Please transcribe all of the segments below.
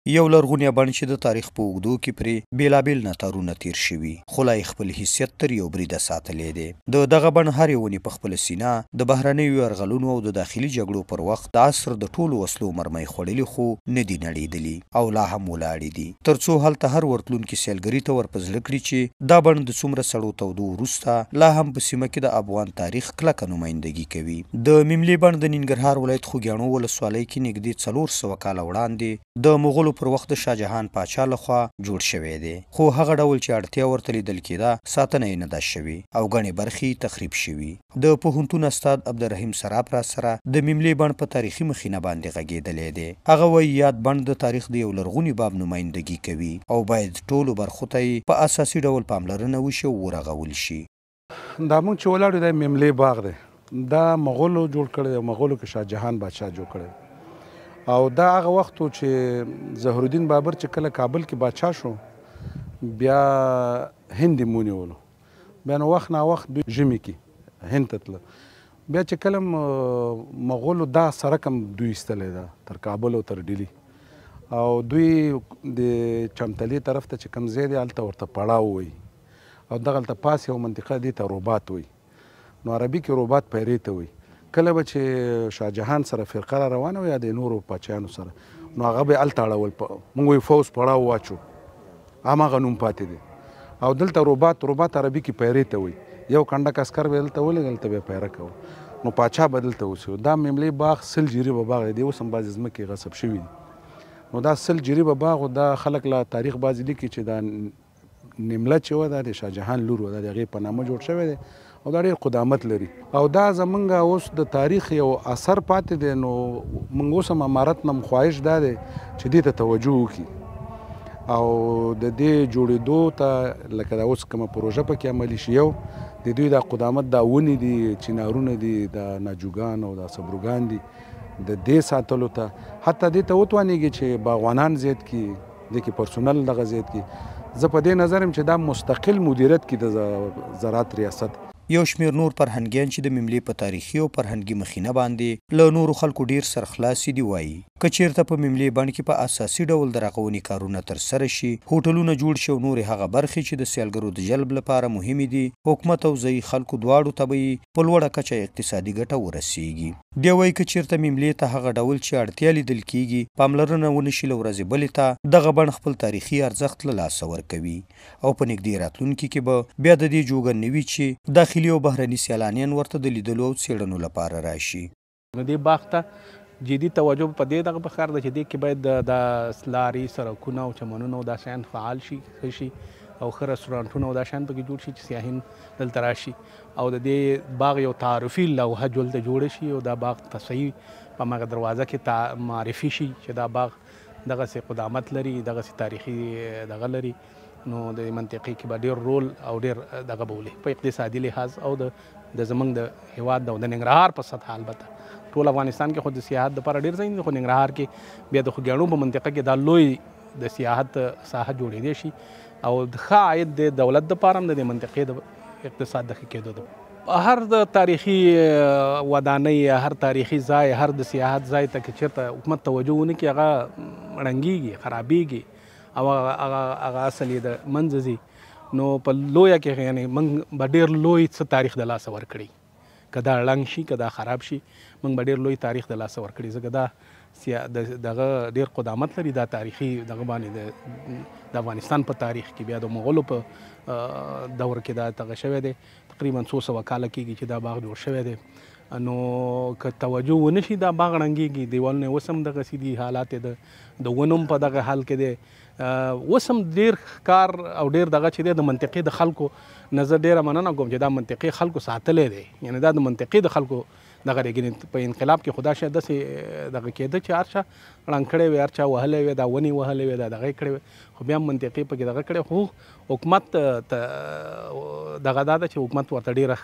یو لرغونی بڼ چې د تاریخ په اوږدو کې پرې بیلابیل ناتارونه تیر شوي خو لا یې خپل حیثیت تر یو بریده ساتلی دی. د دغه بڼ هرې ونې په خپله سینه د بهرنیو یرغلونو او د داخلي جګړو پر وخت د عصر د ټولو وسلو مرمۍ خوړلي خو نه دي نړېدلي او لا هم ولاړې دي، تر څو هلته هر ورتلونکي سیلګري ته ور په زړه کړي چې دا بڼ د څومره سړو تودو وروسته لا هم په سیمه کې د افغان تاریخ کلکه نمایندګي کوي. د مملې بڼ د ننګرهار ولایت خوږیاڼو ولسوالۍ کې نږدې 400 کاله وړاندې د مغولو پر وخت د شاهجهان پاچا لخوا جوړ شوی دی، خو هغه ډول چې اړتیا ورته لیدل کېده ساتنه یې نه ده شوې او ګڼې برخې تخریب شوي. د پوهنتون استاد عبدالرحیم سراب را سره د مملې بڼ په تاریخي مخینه باندې غږېدلی دی. هغه وایي یاد بڼ د تاریخ د یو لرغوني باب نمایندګي کوي او باید ټولو برخو ته یې په اساسي ډول پاملرنه وشي او ورغول شي. دا موږ چې ولاړو دی مملې باغ دی، دا مغولو جوړ کړی دی، مغولو کې شاهجهان بادشاه جوړ کړی او دا هغه وخت و چې ظهرالدین بابر چې کله کابل کې بادشاه شو بیا هند یې ونیولو، بیا نو وخت ناوخت دوی ژمي کې هند ته تله، بیا چې کله مغولو دا سرک هم دوی ایستلی ده تر کابل او تر ډیلي او دوی د چمتلې طرف ته چې کوم ځای دی هلته ورته پړاو وایي او دغلته پاس یو منطقه دې ته روبات وایي، نو عربي کې روبات پیرې ته وایي. کله به چې شاهجهان سره فرقه را روانه وي یا د نورو پاچایانو سره نو هغه به یې هلته اړول، موږ وایو فوز پړاو واچو، هماغه نوم پاتې دی او دلته روبات عربي کې پیرې ته وایي، یو کنډک عسکر به دلته ولېږه هلته به یې پیره کوه، نو پاچا به دلته اوسېو. دا مملې باغ 100 جریبه باغ دی، اوس هم بعضې ځمکې غصب شوي دي، نو دا 100 جریبه باغ و دا خلک لا تاریخ بعضې لیکي چې دا نیمله چې وه دا د شاهجهان لور وه، دا د هغې په نامه جوړ شوی دی او دا ډېر قدامت لري او دا زمونږ اوس د تاریخ یو اثر پاتې دی. نو موږ اوس هم امارت نه خواهش دا دی چې دې ته توجه وکړي او د دې جوړېدو ته لکه دا اوس کومه پروژه پکې عملي شي، یو د دوی دا قدامت دا ونې دي، چنارونه دي، دا ناجوګان او دا سبروګان دي، د دې ساتلو ته حتی دې ته وتوانېږي چې باغوانان زیات کړي، دې کې پرسونل دغه زیات کړي. زه په دې نظر یم چې دا مستقل مدیریت کړي د زراعت ریاست. یو شمیر نور فرهنګیان چې د مملې په تاریخي او فرهنګي مخینه باندې له نورو خلکو ډیر سرخلاصي دي وایي که چیرته په مملې بڼ کې په اساسي ډول د رغونې کارونه ترسره شي، هوټلونه جوړ شي او نورې هغه برخې چې د سیلګرو د جلب لپاره مهمې دي، حکومت او ځایي خلکو دواړو ته به یې په لوړه کچه اقتصادي ګټه ورسیږي. بیا وایي که چیرته مملې ته هغه ډول چې اړتیا لیدل کیږي پاملرنه ونه شي له ورځې بلې ته دغه بڼ خپل تاریخي ارزښت له لاسه ورکوي او په نږدې راتلونکي کې به بیا د دې جوګه نه وي چې داخلي او بهرني سیلانیان ورته د لیدلو او څېړنو لپاره راشي. دې باغ ته جدي توجه په دې دغه پکار ده چې دې کې باید د لارې سړکونه او چمنونه او دا شیان فعال شي، ښه شي او ښه رستورانټونه او دا شیان پکې جوړ شي چې سیاحین دلته راشي او د دې باغ یو تعارفي لوحه دلته جوړه شي او دا باغ ته صحیح په هماغه دروازه کې معرفي شي چې دا باغ دغسې قدامت لري، دغسې تاریخي دغه لري، نو د منطقې کې به ډېر رول او ډېر دغه به ولي په اقتصادي لحاظ او د زمونږ د هېواد د ننګرهار په سطح البته ټول افغانستان کې خو د سیاحت دپاره ډېر ځایونه دي، خو ننګرهار کې بیا د خوږیاڼو په منطقه کې دا لوی د سیاحت ساحه جوړېدی شي او د ښه عاید د دولت دپاره هم د دې منطقې د اقتصاد د ښه کېدو د هر د تاریخي ودانۍ، هر تاریخي ځای، هر د سیاحت ځای ته که چېرته حکومت توجه ونه کړي هغه ړنګېږي، خرابېږي او هغه اصل یې د منځه ځي. نو په لویه کې یعنې موږ به ډېر لوی څه تاریخ د لاسه ورکړي، که دا ړنګ شي که دا خراب شي موږ به ډېر لوی تاریخ د لاسه ورکړي، ځکه دا دغه ډېر قدامت لري دا تاریخي دغه باندې د افغانستان په تاریخ کې بیا د مغولو په دور کې دا دغه شوی دی، تقریبا 200 کاله کېږي چې دا باغ جوړ شوی دی. نو که توجه ونه شي دا باغ ړنګېږي، دیوالونه یې اوس هم دغسې دي، حالات یې د ونو هم په دغه حال کې دی. اوس هم ډېر کار او ډېر دغه چې دی د منطقې د خلکو نه زه ډېره مننه کوم چې دا منطقې خلکو ساتلی دی، یعنې دا د منطقې د خلکو دغه دی. په انقلاب کې خو دا شی داسې دغه کېده چې هر چا ړنګ کړی وي، هر چا وهلی وي، دا ونې وهلی وي، دا دغه یې کړی وي، خو بیا هم منطقې پکې دغه کړی، خو حکومت دغه دا ده چې حکومت ورته ډېره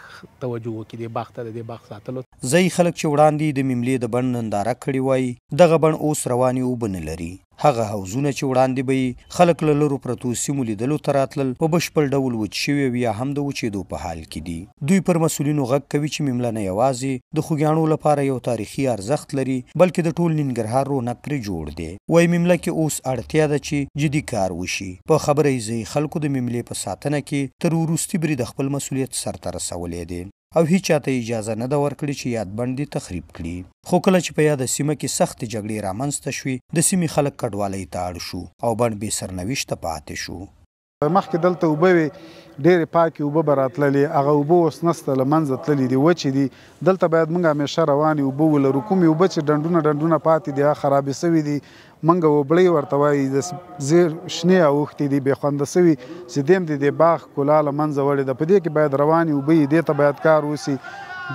توجه وکړي دې باغ ته، د دې باغ ساتلو. ځای خلک چې وړاندې د مملې د بڼ ننداره کړې وای دغه بڼ اوس روانې اوبه نه لري. هغه حوضونه چې وړاندې به خلک له لرو پرتو سیمو لیدلو ته راتلل په بشپړ ډول وچ شوي یا هم د وچېدو په حال کې دي. دوی پر مسؤلینو غږ کوي چې ممله نه یوازې د خوږیاڼو لپاره یو تاریخي ارزښت لري بلکې د ټول ننګرهار رونق پرې جوړ دی. وایي ممله کې اوس اړتیا ده چې جدي کار وشي. په خبره یې ځایي خلکو د مملې په ساتنه کې تر وروستي برید خپل مسؤلیت سرته رسولی دی او هیڅ چاته اجازه نه ده ورکړې چې یاد بڼ دې تخریب کړي. خو کله چې په یاده سیمه کې سختې جګړې رامنځته شوې د سیمې خلک کډوالۍ ته اړ شو او بڼ بې سرنوشته پاتې شو. مخکې دلته اوبه وې ډېرې پاکې اوبه به راتللې هغه اوبه اوس نسته له منځه تللي دي وچې دي. دلته باید موږ همیشه روانې اوبه ولرو. کومې اوبه چې ډنډونه پاتې دي هغه خرابې سوي دي موږ وبړۍ ورته وایي د زیر شنې اوښتې دي بې خونده سوي چې دې هم د باغ ښکلا له منځه وړې ده. په دې کې باید روانې اوبه وي دې ته باید کار وسي.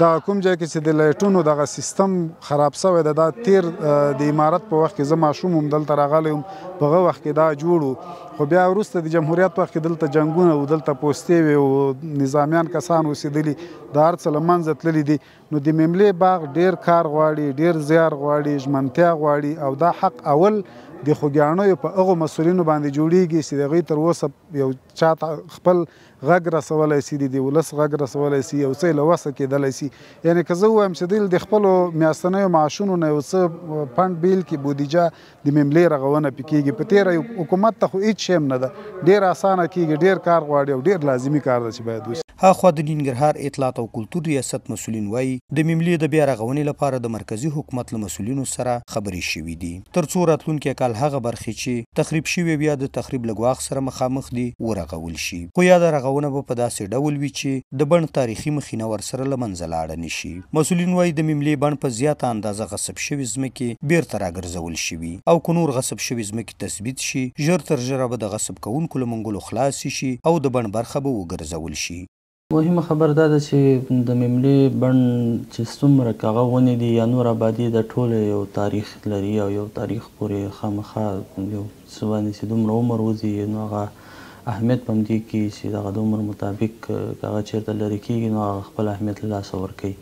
دا کوم ځای کې چې د لایټونو دغه سیستم خراب سوی ده دا تیر د امارت په وخت کې زه ماشوم هم دلته راغلی وم په هغه وخت کې دا جوړ خو بیا وروسته د جمهوریت وخت کې دلته جنګونه و دلته پوستې وې او نظامیان کسان اوسېدلي دا هر څه له منځه تللي دي. نو د مملې باغ ډېر کار غواړي ډېر زیار غواړي ژمنتیا غواړي او دا حق اول د خوږیاڼیو په هغو مسؤلینو باندې جوړیږي چې د هغوی تر اوسه یو چاته خپل غږ رسولی سي د ولس غږ رسولی سي یو څه یې له وسه کېدلی سي. یعنې که زه ووایم چې دوی د خپلو میاشتنیو معاشونو نه یو څه فنډ بیل کړي بودیجه د مملې رغونه پې کېږي. په تېره حکومت ته خو هېڅ شی هم نه ده ډېر اسانه کېږي ډېر کار غواړي او ډېر لازمي کار ده چې باید وشي. هاخوا د ننګرهار اطلاعات او کلتور ریاست مسؤلین وایي د مملې د بیا رغونې لپاره د مرکزي حکومت له مسؤلینو سره خبرې شوي دي تر څو راتلونکي کال هغه برخې چې تخریب شوي بیا د تخریب له ګواښ سره مخامخ دي ورغول شي. خو یاده رغونه به په داسې ډول وي چې د بڼ تاریخي مخینه ورسره له منځه لاړه نه شي. مسؤلین وایي د مملې بڼ په زیاته اندازه غصب شوي ځمکې بیرته راګرځول شوي او که نور غصب شوي ځمکې تثبیت شي ژر تر ژره به د غصب کوونکو له منګولو خلاص شي او د بڼ برخه به وګرځول شي. مهمه خبر دا ده چې د مملې بڼ چې څومره که هغه ونې دي یا نور آبادي د ټوله یو تاریخ لري او یو تاریخ پورې خامخا یو څه باندې چې دومره عمر وځي نو هغه اهمیت په همدې کې چې دغه د عمر مطابق که هغه چېرته لرې کېږي نو هغه خپل اهمیت له لاسه ورکوي.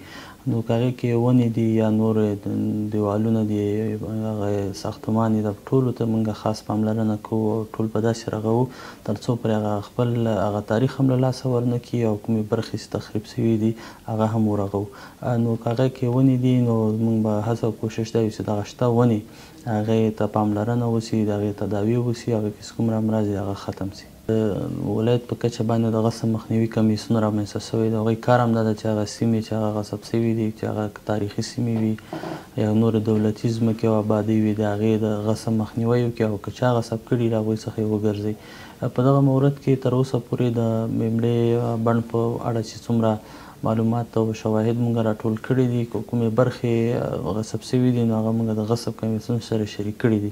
نو که هغې کې ونې دي یا نور دیوالونه دي هغه ساختمان دي ټولو ته موږ خاص پاملرنه کوو او ټول په داسې رغوو تر څو پرې هغه خپل هغه تاریخ هم له لاسه ورنه کړي او کومې برخې چې تخریب سوي دي هغه هم ورغوو. نو که هغې کې ونې دي نو موږ به هڅه او کوشش دا وي چې دغه شته ونې هغې ته پاملرنه وسي د هغې تداوي وسي هغې کې چې کوم امراض دي هغه ختم سي. ولایت په کچه باندې د غصب مخنیوي کمیسیون رامنځته سوی د هغوی کار هم دا ده چې هغه سیمې چې هغه غصب سوي دي چې هغه تاریخي سیمې وي یا نور دولتي ځمکې او آبادۍ وي د هغې د غصب مخنیوی وکړي او که چا غصب کړي له هغوی څخه یې وګرځوي. په دغه مورد کې تر اوسه پورې د مملې بڼ په اړه چې څومره معلومات او شواهد موږ راټول کړي دي کومې برخې غصب سوي دي نو هغه موږ د غصب کمیسیون سره شریک کړي دي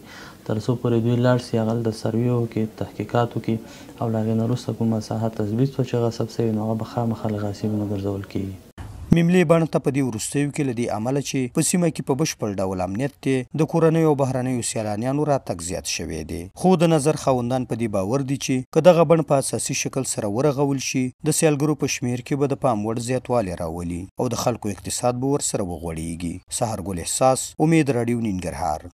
تر څو پورې دوی لاړ سي هغه د سروې وکړي تحقیقات وکړي او له هغې نه وروسته کوم مساحت تثبیت شو چې غصب سوي نو هغه به خامخا له غاصبینو ګرځول کېږي. مملې بڼ ته په دې وروستیو کې له دې امله چې په سیمه کې په بشپړ ډول امنیت دی د کورنیو او بهرنیو سیلانیانو راتګ زیات شوی دی. خو د نظر خاوندان په دې باور دي چې که دغه بڼ په اساسي شکل سره ورغول شي د سیلګرو په شمیر کې به د پام وړ زیاتوالی راولي او د خلکو اقتصاد به ورسره وغوړېږي. سحر ګل احساس، امید راډیو، ننګرهار.